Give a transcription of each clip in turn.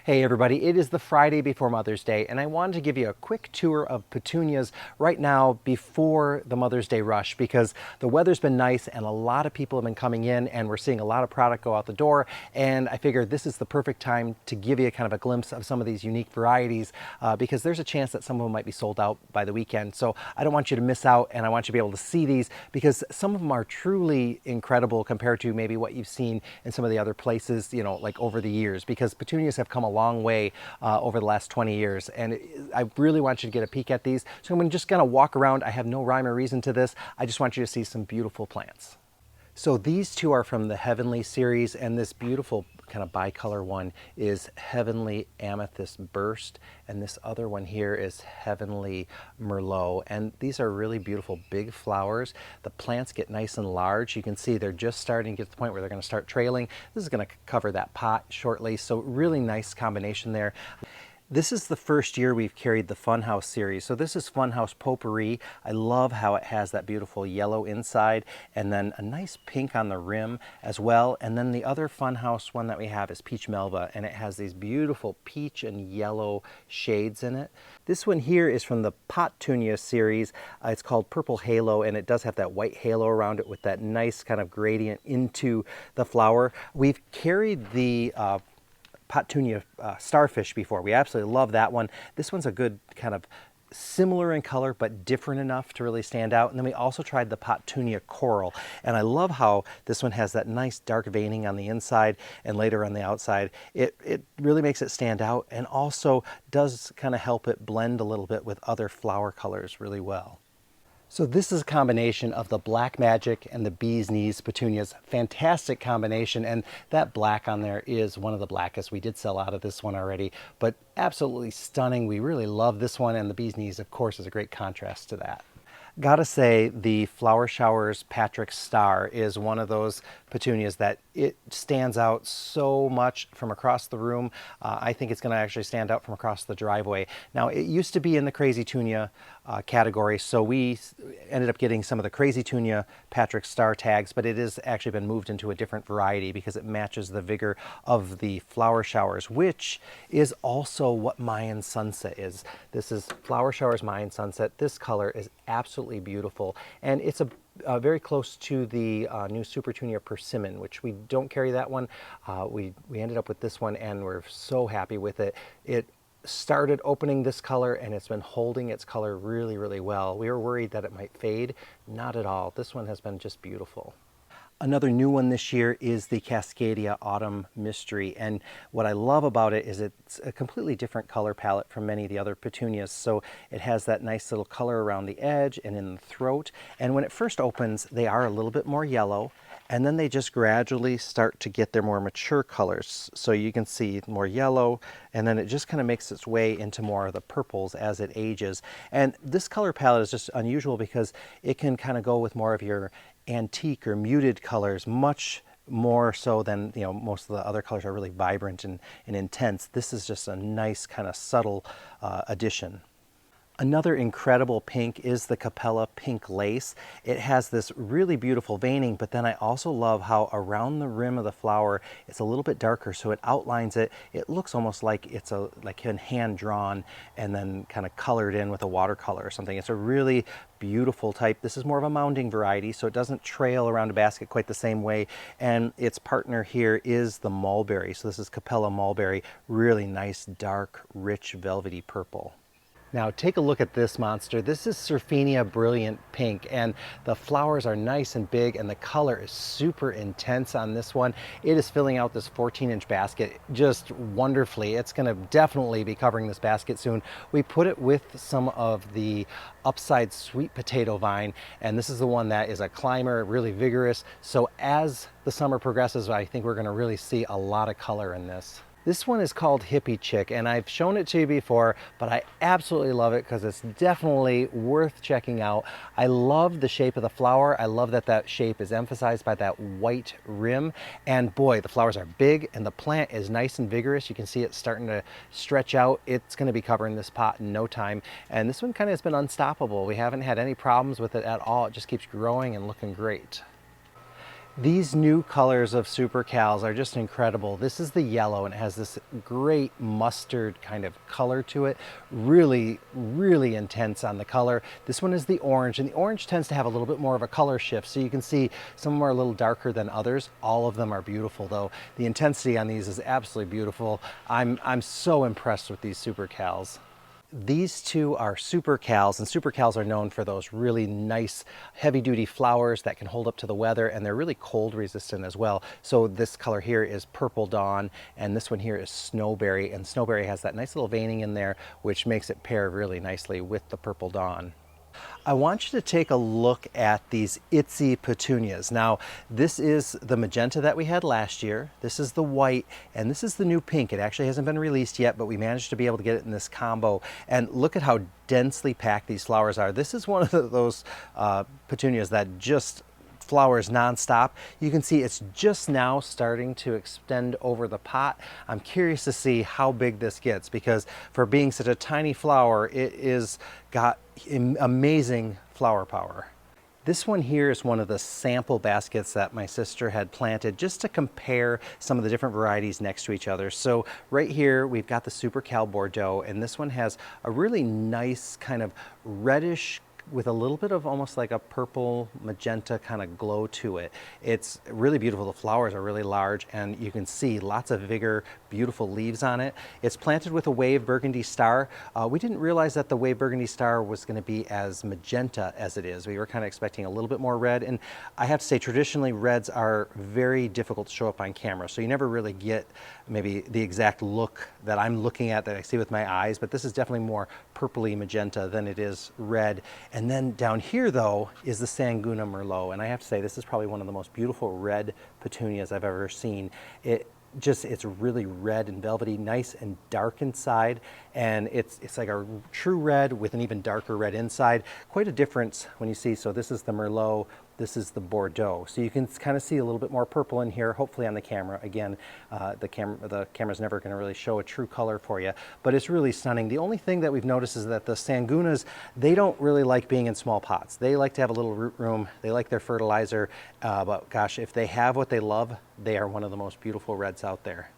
Hey everybody, it is the Friday before Mother's Day and I wanted to give you a quick tour of petunias right now before the Mother's Day rush because the weather's been nice and a lot of people have been coming in and we're seeing a lot of product go out the door, and I figured this is the perfect time to give you kind of a glimpse of some of these unique varieties because there's a chance that some of them might be sold out by the weekend. So I don't want you to miss out and I want you to be able to see these because some of them are truly incredible compared to maybe what you've seen in some of the other places, you know, like over the years, because petunias have come a long way over the last 20 years. And I really want you to get a peek at these. So I'm just gonna walk around. I have no rhyme or reason to this. I just want you to see some beautiful plants. So these two are from the Heavenly series, and this beautiful kind of bicolor one is Heavenly Amethyst Burst, and this other one here is Heavenly Merlot. And these are really beautiful big flowers. The plants get nice and large. You can see they're just starting to get to the point where they're going to start trailing. This is going to cover that pot shortly, so really nice combination there. This is the first year we've carried the Funhouse series. So this is Funhouse Potpourri. I love how it has that beautiful yellow inside and then a nice pink on the rim as well. And then the other Funhouse one that we have is Peach Melba, and it has these beautiful peach and yellow shades in it. This one here is from the Potunia series. It's called Purple Halo, and it does have that white halo around it with that nice kind of gradient into the flower. We've carried the Potunia Starfish before. We absolutely love that one. This one's a good kind of similar in color but different enough to really stand out. And then we also tried the Potunia Coral, and I love how this one has that nice dark veining on the inside and later on the outside. It really makes it stand out and also does kind of help it blend a little bit with other flower colors really well. So this is a combination of the Black Magic and the Bee's Knees petunias. Fantastic combination, and that black on there is one of the blackest. We did sell out of this one already, but absolutely stunning. We really love this one, and the Bee's Knees, of course, is a great contrast to that. Gotta say, the Flower Showers Patrick Star is one of those petunias that it stands out so much from across the room. I think it's gonna actually stand out from across the driveway. Now, it used to be in the Crazytunia category, so we ended up getting some of the Crazytunia Patrick Star tags, but it has actually been moved into a different variety because it matches the vigor of the Flower Showers, which is also what Mayan Sunset is. This is Flower Showers Mayan Sunset. This color is absolutely beautiful, and it's very close to the new Supertunia Persimmon, which we don't carry that one. We ended up with this one, and we're so happy with it. It started opening this color, and it's been holding its color really, really well. We were worried that it might fade. Not at all. This one has been just beautiful. Another new one this year is the Cascadia Autumn Mystery, and what I love about it is it's a completely different color palette from many of the other petunias. So it has that nice little color around the edge and in the throat, and when it first opens they are a little bit more yellow, and then they just gradually start to get their more mature colors. So you can see more yellow, and then it just kind of makes its way into more of the purples as it ages. And this color palette is just unusual because it can kind of go with more of your antique or muted colors, much more so than, you know, most of the other colors are really vibrant and intense. This is just a nice kind of subtle addition. Another incredible pink is the Capella Pink Lace. It has this really beautiful veining, but then I also love how around the rim of the flower it's a little bit darker, so it outlines it. It looks almost like it's hand drawn and then kind of colored in with a watercolor or something. It's a really beautiful type. This is more of a mounding variety, so it doesn't trail around a basket quite the same way. And its partner here is the Mulberry. So this is Capella Mulberry, really nice, dark, rich, velvety purple. Now take a look at this monster. This is Surfinia Brilliant Pink, and the flowers are nice and big, and the color is super intense on this one. It is filling out this 14-inch basket just wonderfully. It's going to definitely be covering this basket soon. We put it with some of the Upside Sweet Potato Vine, and this is the one that is a climber, really vigorous. So as the summer progresses, I think we're going to really see a lot of color in this. This one is called Hippy Chick, and I've shown it to you before, but I absolutely love it because it's definitely worth checking out. I love the shape of the flower. I love that that shape is emphasized by that white rim, and boy, the flowers are big and the plant is nice and vigorous. You can see it starting to stretch out. It's going to be covering this pot in no time, and this one kind of has been unstoppable. We haven't had any problems with it at all. It just keeps growing and looking great. These new colors of SuperCals are just incredible. This is the yellow and it has this great mustard kind of color to it. Really, really intense on the color. This one is the orange, and the orange tends to have a little bit more of a color shift. So you can see some of them are a little darker than others. All of them are beautiful though. The intensity on these is absolutely beautiful. I'm so impressed with these SuperCals. These two are SuperCals, and SuperCals are known for those really nice heavy-duty flowers that can hold up to the weather, and they're really cold resistant as well. So this color here is Purple Dawn, and this one here is Snowberry, and Snowberry has that nice little veining in there, which makes it pair really nicely with the Purple Dawn. I want you to take a look at these Itsy Petunias. Now, this is the magenta that we had last year. This is the white, and this is the new pink. It actually hasn't been released yet, but we managed to be able to get it in this combo. And look at how densely packed these flowers are. This is one of those petunias that just flowers nonstop. You can see it's just now starting to extend over the pot. I'm curious to see how big this gets, because for being such a tiny flower, it is got amazing flower power. This one here is one of the sample baskets that my sister had planted just to compare some of the different varieties next to each other. So right here we've got the SuperCal Bordeaux, and this one has a really nice kind of reddish with a little bit of almost like a purple magenta kind of glow to it. It's really beautiful. The flowers are really large, and you can see lots of vigor, beautiful leaves on it. It's planted with a wave Burgundy star. We didn't realize that the wave Burgundy star was going to be as magenta as it is. We were kind of expecting a little bit more red, and I have to say traditionally reds are very difficult to show up on camera, so you never really get maybe the exact look that I'm looking at, that I see with my eyes, but this is definitely more purpley magenta than it is red. And then down here though is the Sanguna Merlot, and I have to say this is probably one of the most beautiful red petunias I've ever seen. It's really red and velvety, nice and dark inside, and it's like a true red with an even darker red inside. Quite a difference when you see, so this is the Merlot, this is the Bordeaux. So you can kind of see a little bit more purple in here, hopefully on the camera. Again, the camera's never going to really show a true color for you, but it's really stunning. The only thing that we've noticed is that the Sangunas, they don't really like being in small pots. They like to have a little root room. They like their fertilizer, but gosh, if they have what they love, they are one of the most beautiful reds out there.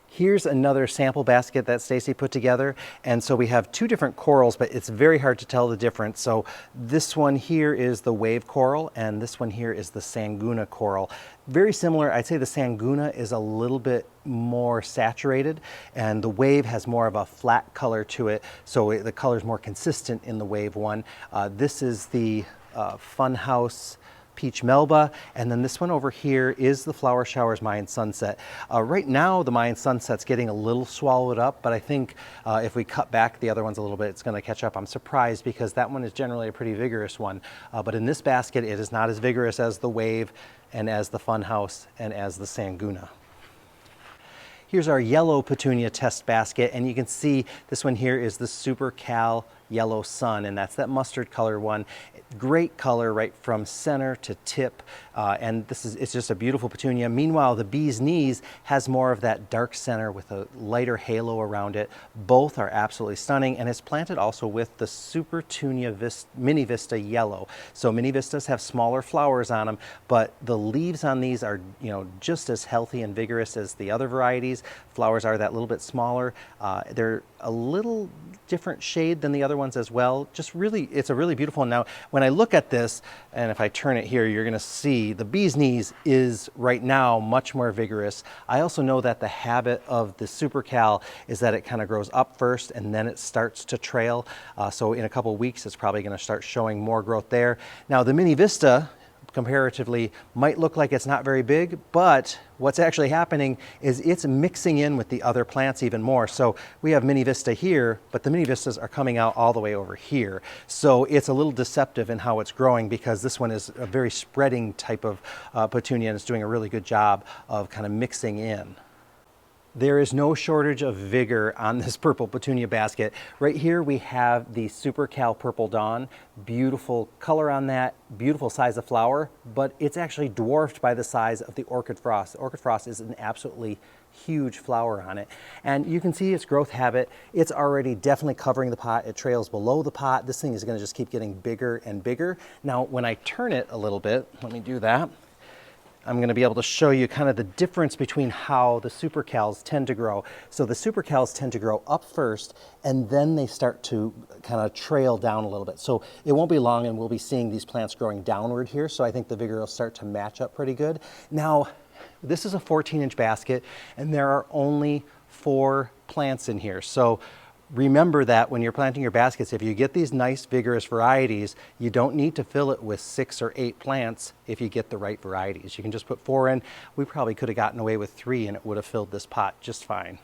Here's another sample basket that Stacy put together, and so we have two different corals, but it's very hard to tell the difference. So this one here is the wave coral, and this one here is the Sanguna coral. Very similar. I'd say the Sanguna is a little bit more saturated, and the wave has more of a flat color to it, so the color is more consistent in the wave one. This is the Funhouse Peach Melba, and then this one over here is the Flower Showers Mayan Sunset. Right now the Mayan Sunset's getting a little swallowed up, but I think if we cut back the other ones a little bit, it's going to catch up. I'm surprised because that one is generally a pretty vigorous one, but in this basket it is not as vigorous as the wave and as the Funhouse and as the Sanguna. Here's our yellow petunia test basket, and you can see this one here is the SuperCal Yellow Sun, and that's that mustard color one. Great color right from center to tip, and it's just a beautiful petunia. Meanwhile, the bee's knees has more of that dark center with a lighter halo around it. Both are absolutely stunning, and it's planted also with the Supertunia Mini Vista Yellow. So Mini Vistas have smaller flowers on them, but the leaves on these are, you know, just as healthy and vigorous as the other varieties. Flowers are that little bit smaller. They're a little different shade than the other ones as well. Just really, it's a really beautiful one. Now, when I look at this, and if I turn it here, you're gonna see the bee's knees is right now much more vigorous. I also know that the habit of the SuperCal is that it kind of grows up first and then it starts to trail. So in a couple of weeks, it's probably gonna start showing more growth there. Now, the Mini Vista, comparatively, might look like it's not very big, but what's actually happening is it's mixing in with the other plants even more. So we have Mini Vista here, but the Mini Vistas are coming out all the way over here. So it's a little deceptive in how it's growing, because this one is a very spreading type of petunia, and it's doing a really good job of kind of mixing in. There is no shortage of vigor on this purple petunia basket. Right here we have the SuperCal Purple Dawn. Beautiful color on that, beautiful size of flower, but it's actually dwarfed by the size of the Orchid Frost. The Orchid Frost is an absolutely huge flower on it. And you can see its growth habit. It's already definitely covering the pot. It trails below the pot. This thing is gonna just keep getting bigger and bigger. Now, when I turn it a little bit, let me do that. I'm going to be able to show you kind of the difference between how the SuperCals tend to grow. So the SuperCals tend to grow up first, and then they start to kind of trail down a little bit. So it won't be long and we'll be seeing these plants growing downward here. So I think the vigor will start to match up pretty good. Now, this is a 14-inch basket, and there are only 4 plants in here. So remember that when you're planting your baskets, if you get these nice vigorous varieties, you don't need to fill it with 6 or 8 plants if you get the right varieties. You can just put 4 in. We probably could have gotten away with 3 and it would have filled this pot just fine.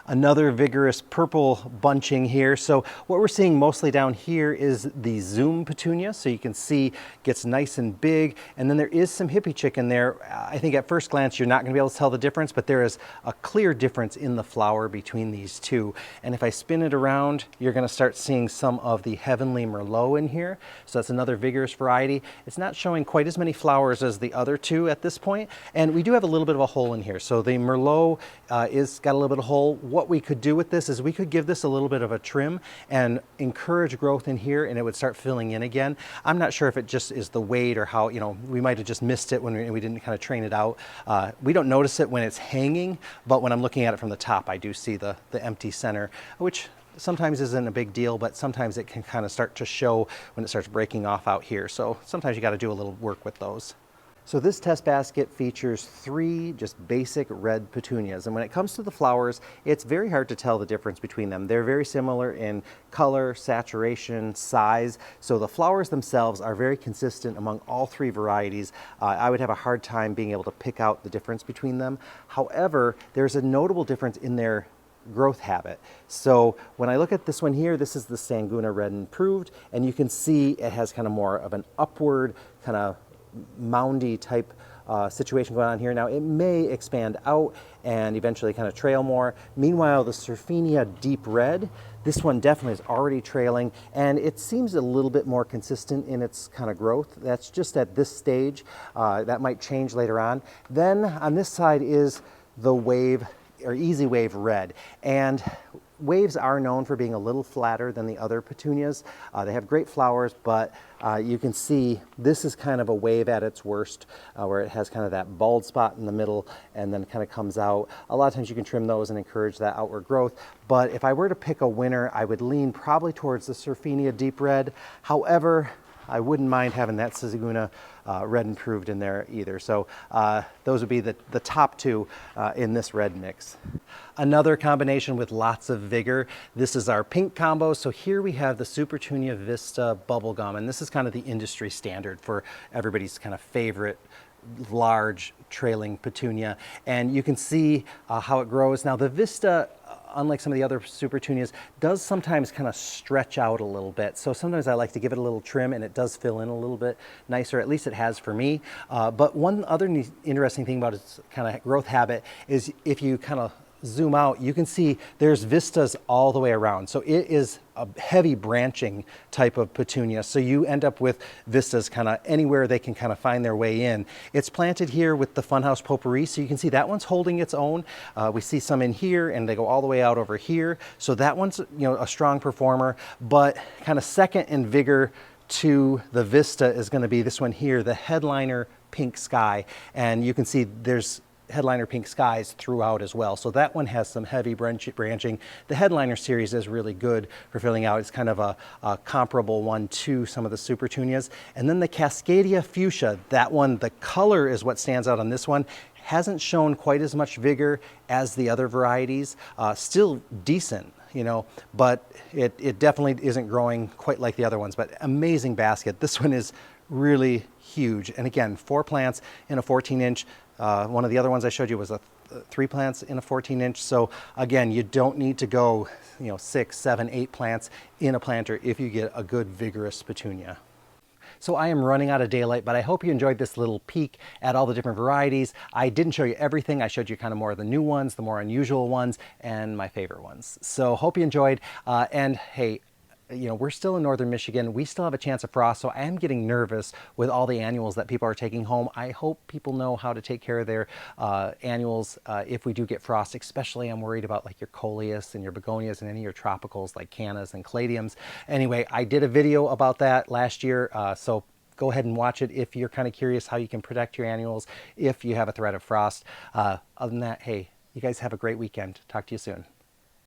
Another vigorous purple bunching here. So what we're seeing mostly down here is the Zoom Petunia. So you can see gets nice and big. And then there is some Hippy chick in there. I think at first glance, you're not gonna be able to tell the difference, but there is a clear difference in the flower between these two. And if I spin it around, you're gonna start seeing some of the Heavenly Merlot in here. So that's another vigorous variety. It's not showing quite as many flowers as the other two at this point. And we do have a little bit of a hole in here. So the Merlot is got a little bit of hole. What we could do with this is we could give this a little bit of a trim and encourage growth in here, and it would start filling in again. I'm not sure if it just is the weight or how, you know, we might have just missed it when we didn't kind of train it out. We don't notice it when it's hanging, but when I'm looking at it from the top, I do see the empty center, which sometimes isn't a big deal, but sometimes it can kind of start to show when it starts breaking off out here. So sometimes you got to do a little work with those. So this test basket features 3 just basic red petunias, and when it comes to the flowers, it's very hard to tell the difference between them. They're very similar in color, saturation, size, so the flowers themselves are very consistent among all 3 varieties. I would have a hard time being able to pick out the difference between them. However, there's a notable difference in their growth habit. So when I look at this one here, this is the Sanguna Red Improved, and you can see it has kind of more of an upward kind of moundy type situation going on here. Now it may expand out and eventually kind of trail more. Meanwhile, the Surfinia Deep Red, this one definitely is already trailing, and it seems a little bit more consistent in its kind of growth. That's just at this stage. That might change later on. Then on this side is the Wave or Easy Wave Red, and waves are known for being a little flatter than the other petunias. They have great flowers, but you can see this is kind of a wave at its worst, where it has kind of that bald spot in the middle and then kind of comes out. A lot of times you can trim those and encourage that outward growth, but if I were to pick a winner, I would lean probably towards the Surfinia Deep Red. However, I wouldn't mind having that Sanguna Red Improved in there either. So those would be the top 2 in this red mix. Another combination with lots of vigor. This is our pink combo. So here we have the Supertunia Vista Bubblegum, and this is kind of the industry standard for everybody's kind of favorite large trailing petunia. And you can see how it grows. Now the Vista, unlike some of the other Supertunias, does sometimes kind of stretch out a little bit. So sometimes I like to give it a little trim, and it does fill in a little bit nicer, at least it has for me. But one other interesting thing about its kind of growth habit is if you kind of zoom out, you can see there's vistas all the way around. So it is a heavy branching type of petunia. So you end up with vistas kind of anywhere they can kind of find their way in. It's planted here with the Funhouse Potpourri. So you can see that one's holding its own. We see some in here and they go all the way out over here. So that one's, you know, a strong performer, but kind of second in vigor to the Vista is going to be this one here, the Headliner Pink Sky. And you can see there's Headliner Pink Skies throughout as well. So that one has some heavy branching. The Headliner series is really good for filling out. It's kind of a comparable one to some of the Supertunias. And then the Cascadia Fuchsia, that one, the color is what stands out on this one. Hasn't shown quite as much vigor as the other varieties. Still decent, you know, but it definitely isn't growing quite like the other ones, but amazing basket. This one is really huge. And again, 4 plants in a 14-inch. One of the other ones I showed you was 3 plants in a 14-inch. So again, you don't need to go, you know, 6, 7, 8 plants in a planter if you get a good vigorous petunia. So I am running out of daylight, but I hope you enjoyed this little peek at all the different varieties. I didn't show you everything. I showed you kind of more of the new ones, the more unusual ones, and my favorite ones. So hope you enjoyed. And hey, you know, we're still in northern Michigan. We still have a chance of frost, so I am getting nervous with all the annuals that people are taking home. I hope people know how to take care of their annuals if we do get frost. Especially, I'm worried about like your coleus and your begonias and any of your tropicals like cannas and caladiums. Anyway, I did a video about that last year, so go ahead and watch it if you're kind of curious how you can protect your annuals if you have a threat of frost. Other than that, hey, you guys have a great weekend. Talk to you soon.